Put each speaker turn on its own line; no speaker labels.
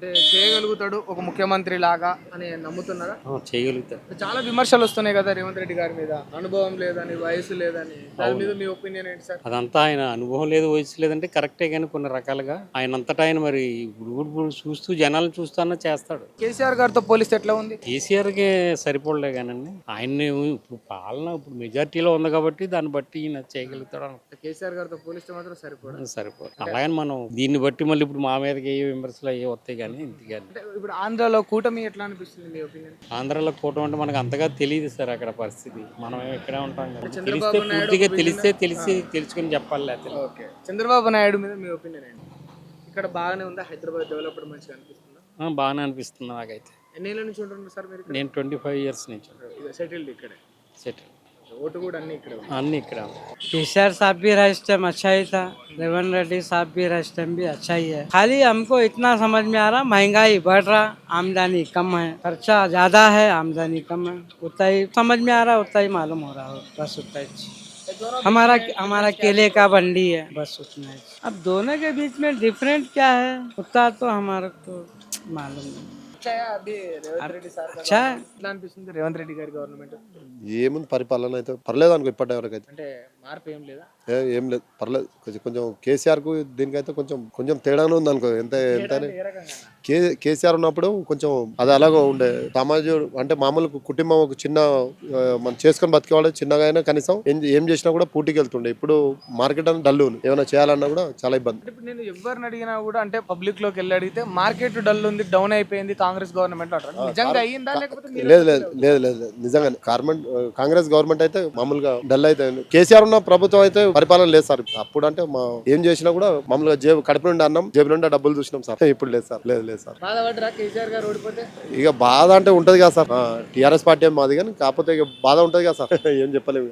అంటే చేయగలుగుతాడు ఒక ముఖ్యమంత్రి లాగా అని నమ్ముతున్నారా?
చేయగలుగుతారు.
చాలా విమర్శలు వస్తున్నాయి కదా రేవంత్ రెడ్డి గారి మీద, అనుభవం లేదని, వయసు లేదని. దాని మీద మీ ఒపీనియన్ ఏంటి సార్?
అదంతా ఆయన అనుభవం లేదు, వయసు లేదంటే కరెక్టే, కానీ కొన్ని రకాలుగా ఆయన అంతటా ఆయన మరి ఇప్పుడు చూస్తూ జనాలను చూస్తానే చేస్తాడు.
కేసీఆర్ గారితో పోలిస్తే ఎట్లా ఉంది?
కేసీఆర్కే సరిపోలే కానండి, ఆయన్ని ఇప్పుడు పాలన ఇప్పుడు మెజార్టీలో ఉంది కాబట్టి దాన్ని బట్టి ఈయన చేయగలుగుతాడు అనుకుంటా.
కేసీఆర్ గారితో పోలిస్తే మాత్రం సరిపోదు.
సరిపోదు. అలాగని మనం దీన్ని బట్టి మళ్ళీ ఇప్పుడు మా మీదకి ఏ విమర్శలు అయ్యే వస్తాయి కానీ ఇంటికి.
అంటే ఇప్పుడు ఆంధ్రాలో కూటమి ఎట్లా అనిపిస్తుంది మీ ఒపీనియన్?
ఆంధ్రాలో కూటమి అంటే మనకు అంతగా తెలియదు సార్ అక్కడ పరిస్థితి. మనం ఇక్కడే ఉంటాం కదా.
చంద్రబాబు
తెలిస్తే
నాయుడు
పూర్తిగా
ఒక
తెలుసుకుని చెప్పాలి. లేకపోతే
ఓకే, చంద్రబాబు నాయుడు మీద మీ ఒపీనియన్ ఏంటి? ఇక్కడ బాగానే ఉందా? హైదరాబాద్ డెవలప్డ్ మంచిగా అనిపిస్తుందా?
బాగానే అనిపిస్తుంది నాకైతే.
ఎన్నేళ్ళ నుంచి ఉంటున్నారు సార్ మీరు?
నేను 25 years నుంచి
సెటిల్డ్ ఇక్కడే,
సెటిల్.
ఓటు కూడా అన్ని ఇక్కడే ఉంది.
అన్నీ ఇక్కడ.
केसीआर साहब भी रहा इस टाइम अच्छा ही था, रेवंत रेड्डी साहब भी रहा इस टाइम भी अच्छा ही है। खाली हमको इतना समझ में आ रहा महंगाई बढ़ रहा, आमदनी कम है, खर्चा ज्यादा है, आमदनी कम है, उतना ही समझ में आ रहा, उतना ही मालूम हो रहा हो, बस उतना ही। हमारा हमारा केले का बंडी है, बस उतना ही। अब दोनों के बीच में डिफरेंट क्या है उतना तो हमारा तो मालूम नहीं।
అभी రేవంత్ రెడ్డి సార్
अच्छा है।
ఎట్లా అనిపిస్తుంది రేవంత్ రెడ్డి గారి గవర్నమెంట్?
ఏముంది పరిపాలన అయితే పర్లేదు అనుకో ఇప్పటి వరకు అయితే
అంటే మార్పు ఏం లేదా?
ఏం లేదు పర్లేదు. కొంచెం కేసీఆర్ కు దీనికైతే కొంచెం తేడానే ఉంది అనుకో. ఎంత
ఏ రకంగా?
కేసీఆర్ ఉన్నప్పుడు కొంచెం అది అలాగో ఉండే సమాజం అంటే మామూలు కుటుంబం ఒక చిన్న మనం చేసుకొని బతికేవాళ్ళు చిన్నగా అయినా కనీసం ఏం చేసినా కూడా పూటికి వెళ్తుండే. ఇప్పుడు మార్కెట్ అని డల్ ఉంది, ఏమైనా చేయాలన్నా కూడా చాలా ఇబ్బంది.
అంటే ఇప్పుడు నేను ఎవరిని అడిగినా కూడా అంటే పబ్లిక్ లోకి వెళ్ళి అడిగితే మార్కెట్ డల్ ఉంది, డౌన్ అయిపోయింది కాంగ్రెస్ గవర్నమెంట్ అంటారు. నిజంగా అయ్యిందా లేకపోతే మీరు
లేదు లేదు లేదు లేదు నిజంగానే కాంగ్రెస్ గవర్నమెంట్ అయితే మామూలుగా డల్ అయితే. కేసీఆర్ ఉన్న ప్రభుత్వం అయితే పరిపాలన లేదు సార్. అప్పుడు అంటే ఏం చేసినా కూడా మామూలుగా కడుపు నుండి అన్నం జేబు నుండి డబ్బులు చూసినాం సార్. ఇప్పుడు లేదు సార్, లేదు లేదు సార్.
బాధపడ్డరా కేసీఆర్ గారు ఓడిపోతే?
ఇక బాధ అంటే ఉంటది కదా సార్. టీఆర్ఎస్ పార్టీ మాది, కానీ కాకపోతే ఇక బాధ ఉంటది కదా సార్. ఏం చెప్పలేము.